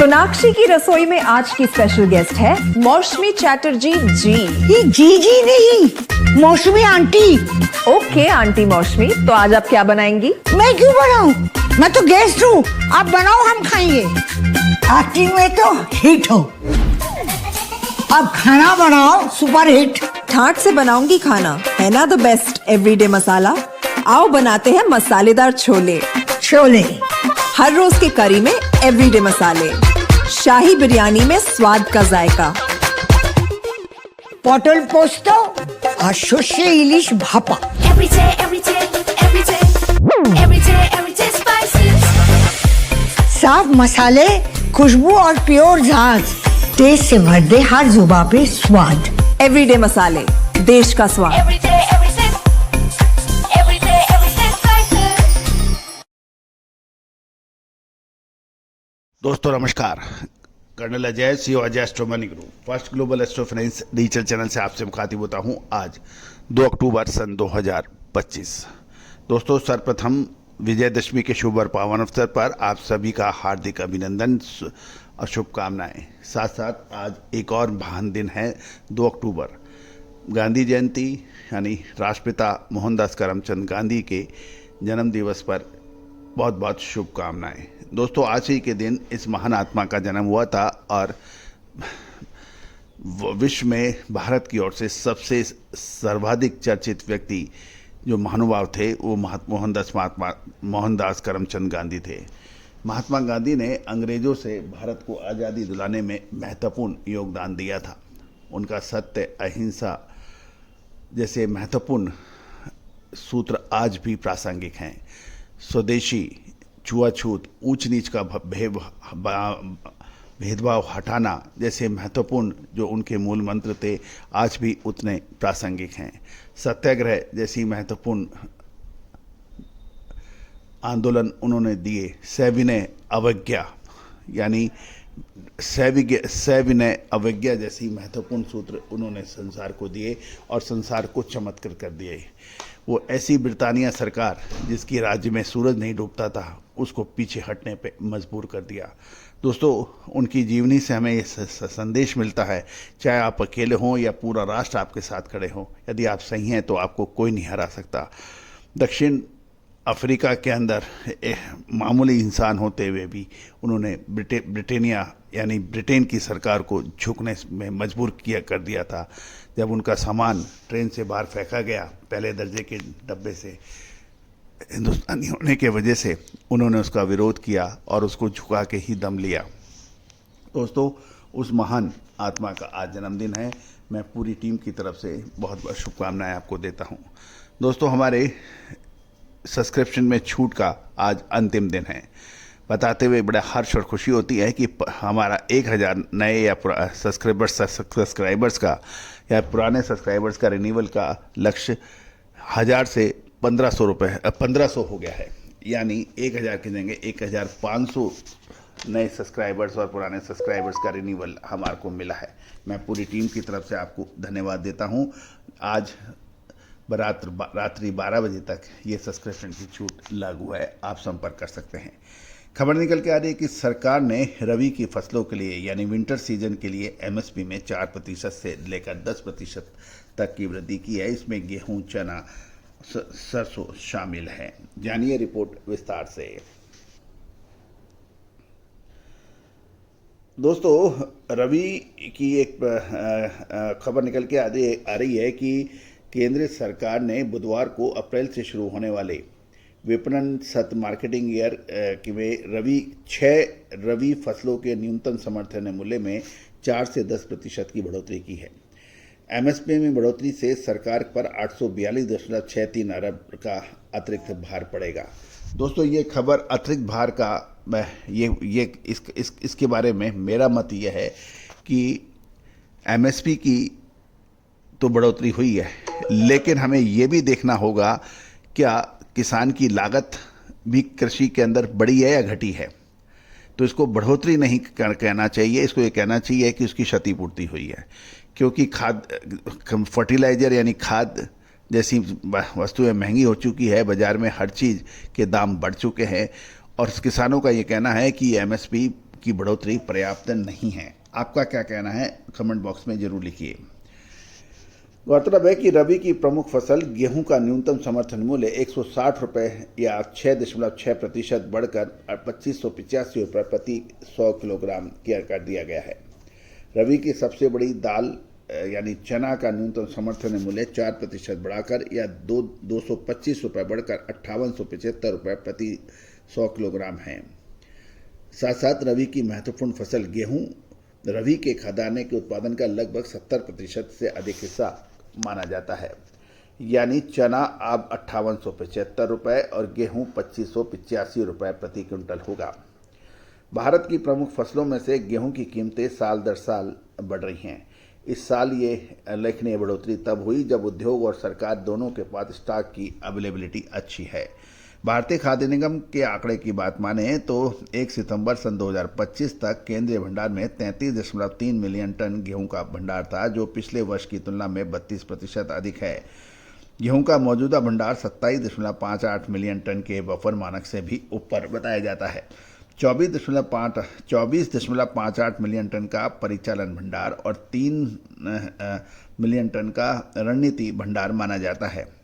सोनाक्षी की रसोई में आज की स्पेशल गेस्ट है मौसमी चैटर्जी जी। ये जी नहीं, मौसमी आंटी। ओके आंटी मौसमी, तो आज आप क्या बनाएंगी? मैं क्यों बनाऊं? मैं तो गेस्ट हूँ, आप बनाओ हम खाएंगे। एक्टिंग में तो हिट हो, अब खाना बनाओ सुपर हिट। ठाट से बनाऊंगी खाना, है ना द बेस्ट एवरीडे मसाला। आओ बनाते हैं मसालेदार छोले। छोले हर रोज के करी में एवरीडे मसाले, शाही बिरयानी में स्वाद का जायका। পটল পোস্ত আর সর্ষে ইলিশ ভাপা। साफ मसाले, खुशबू और प्योर झाग, टेस्ट से भर दे हर जुबान पे स्वाद। एवरीडे मसाले, देश का स्वाद। दोस्तों नमस्कार, colonel Ajay CO Ajay astronomy group first global astro finance digital channel से आपसे मुखातिब होता हूं आज 2 अक्टूबर सन 2025। दोस्तों सर्वप्रथम विजयदशमी के शुभ और पावन अवसर पर आप सभी का हार्दिक अभिनंदन और शुभकामनाएं। साथ साथ आज एक और महान दिन है 2 अक्टूबर, गांधी जयंती यानी राष्ट्रपिता मोहनदास करमचंद गांधी के जन्म दिवस पर बहुत बहुत शुभकामनाएं। दोस्तों आज ही के दिन इस महान आत्मा का जन्म हुआ था और विश्व में भारत की ओर से सबसे सर्वाधिक चर्चित व्यक्ति जो महानुभाव थे वो मोहनदास करमचंद गांधी थे। महात्मा गांधी ने अंग्रेज़ों से भारत को आज़ादी दिलाने में महत्वपूर्ण योगदान दिया था। उनका सत्य, अहिंसा जैसे महत्वपूर्ण सूत्र आज भी प्रासंगिक हैं। स्वदेशी, छुआछूत, ऊंच नीच का भेदभाव हटाना जैसे महत्वपूर्ण जो उनके मूल मंत्र थे आज भी उतने प्रासंगिक हैं। सत्याग्रह जैसी महत्वपूर्ण आंदोलन उन्होंने दिए। सविनय अवज्ञा यानी सविनय अवज्ञा जैसी महत्वपूर्ण सूत्र उन्होंने संसार को दिए और संसार को चमत्कार कर दिए। वो ऐसी ब्रिटानिया सरकार जिसकी राज्य में सूरज नहीं डूबता था उसको पीछे हटने पे मजबूर कर दिया। दोस्तों उनकी जीवनी से हमें ये संदेश मिलता है, चाहे आप अकेले हों या पूरा राष्ट्र आपके साथ खड़े हों, यदि आप सही हैं तो आपको कोई नहीं हरा सकता। दक्षिण अफ्रीका के अंदर मामूली इंसान होते हुए भी उन्होंने ब्रिटानिया यानी ब्रिटेन की सरकार को झुकने में मजबूर कर दिया था। जब उनका सामान ट्रेन से बाहर फेंका गया पहले दर्जे के डब्बे से, हिंदुस्तानी होने के वजह से उन्होंने उसका विरोध किया और उसको झुका के ही दम लिया। दोस्तों उस महान आत्मा का आज जन्मदिन है। मैं पूरी टीम की तरफ से बहुत बहुत शुभकामनाएं आपको देता हूं। दोस्तों हमारे सब्सक्रिप्शन में छूट का आज अंतिम दिन है। बताते हुए बड़ा हर्ष और खुशी होती है कि हमारा 1000 नए या सब्सक्राइबर्स का या पुराने सब्सक्राइबर्स का रिन्यूअल का लक्ष्य 1000 से 1500 हो गया है। यानी 1000 की जगह 1500 नए सब्सक्राइबर्स और पुराने सब्सक्राइबर्स का रिन्यूअल हमारे को मिला है। मैं पूरी टीम की तरफ से आपको धन्यवाद देता हूं। आज रात्रि 12 बजे तक ये सब्सक्रिप्शन की छूट लागू है, आप संपर्क कर सकते हैं। खबर निकल के आ रही है कि सरकार ने रबी की फसलों के लिए यानी विंटर सीजन के लिए एमएसपी में 4% से लेकर 10% तक की वृद्धि की है। इसमें गेहूं, चना, सरसों शामिल है। जानिए रिपोर्ट विस्तार से। दोस्तों रबी की एक खबर निकल के आ रही है कि केंद्र सरकार ने बुधवार को अप्रैल से शुरू होने वाले विपणन सत्र मार्केटिंग ईयर में 6 रबी फसलों के न्यूनतम समर्थन मूल्य में 4 से 10% की बढ़ोतरी की है। एमएसपी में बढ़ोतरी से सरकार पर 842.63 अरब का अतिरिक्त भार पड़ेगा। दोस्तों ये खबर अतिरिक्त भार का इसके बारे में मेरा मत यह है कि एमएसपी की तो बढ़ोतरी हुई है, लेकिन हमें ये भी देखना होगा क्या किसान की लागत भी कृषि के अंदर बढ़ी है या घटी है। तो इसको बढ़ोतरी नहीं कहना चाहिए, इसको ये कहना चाहिए कि उसकी क्षतिपूर्ति हुई है। क्योंकि फर्टिलाइज़र यानी खाद जैसी वस्तुएं महंगी हो चुकी है, बाज़ार में हर चीज़ के दाम बढ़ चुके हैं और किसानों का ये कहना है कि एमएसपी की बढ़ोतरी पर्याप्त नहीं है। आपका क्या कहना है, कमेंट बॉक्स में जरूर लिखिए। गौरतलब है कि रबी की प्रमुख फसल गेहूं का न्यूनतम समर्थन मूल्य 160 रुपये या 6.6% बढ़कर 2585 रुपये प्रति 100 किलोग्राम कर दिया गया है। रबी की सबसे बड़ी दाल यानी चना का न्यूनतम समर्थन मूल्य 4% बढ़ाकर या 225 रुपये बढ़कर 5875 रुपये प्रति 100 किलोग्राम है। साथ साथ रबी की महत्वपूर्ण फसल गेहूं रबी के खदाने के उत्पादन का लगभग 70% से अधिक हिस्सा माना जाता है। यानी चना अब 5875 रुपये और गेहूं 2585 रुपये प्रति क्विंटल होगा। भारत की प्रमुख फसलों में से गेहूं की कीमतें साल दर साल बढ़ रही हैं। इस साल ये उल्लेखनीय बढ़ोतरी तब हुई जब उद्योग और सरकार दोनों के पास स्टॉक की अवेलेबिलिटी अच्छी है। भारतीय खाद्य निगम के आंकड़े की बात माने तो 1 सितंबर सन 2025 तक केंद्रीय भंडार में 33.3 मिलियन टन गेहूं का भंडार था, जो पिछले वर्ष की तुलना में 32% अधिक है। गेहूं का मौजूदा भंडार 27.58 मिलियन टन के बफर मानक से भी ऊपर बताया जाता है। 24.58 मिलियन टन का परिचालन भंडार और 3 मिलियन टन का रणनीति भंडार माना जाता है।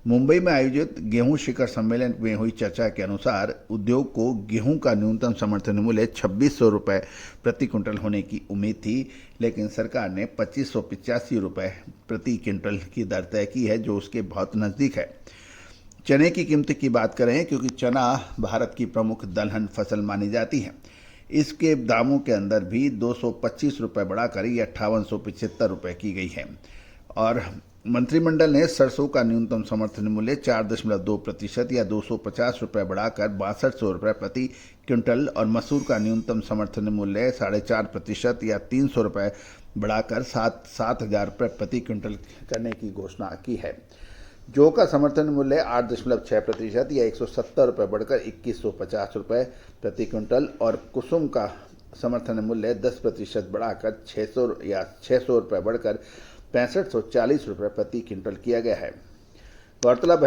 मुंबई में आयोजित गेहूं शिखर सम्मेलन में हुई चर्चा के अनुसार उद्योग को गेहूं का न्यूनतम समर्थन मूल्य 2600 रुपये प्रति क्विंटल होने की उम्मीद थी, लेकिन सरकार ने 2585 रुपये प्रति क्विंटल की दर तय की है, जो उसके बहुत नज़दीक है। चने की कीमत की बात करें, क्योंकि चना भारत की प्रमुख दलहन फसल मानी जाती है, इसके दामों के अंदर भी 225 रुपये बढ़ाकर ये 5875 रुपये की गई है। और मंत्रिमंडल ने सरसों का न्यूनतम समर्थन मूल्य 4.2% या 250 रुपये बढ़ाकर 6200 रुपये प्रति क्विंटल और मसूर का न्यूनतम समर्थन मूल्य 4.5% या 300 रुपये बढ़ाकर 7,000 रुपये प्रति क्विंटल करने की घोषणा की है। जौ का समर्थन मूल्य 8.6% या 170 रुपये बढ़कर 2150 रुपये प्रति क्विंटल और कुसुम का समर्थन मूल्य 10% बढ़ाकर 600 रुपये बढ़कर 6540 रुपये प्रति क्विंटल किया गया है। गौरतलब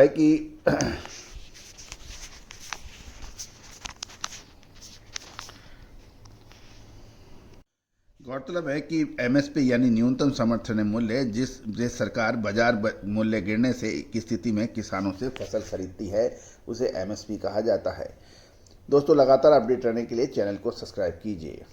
है कि एमएसपी यानी न्यूनतम समर्थन मूल्य जिस सरकार बाजार मूल्य गिरने से की स्थिति में किसानों से फसल खरीदती है, उसे एमएसपी कहा जाता है। दोस्तों, लगातार अपडेट रहने के लिए चैनल को सब्सक्राइब कीजिए।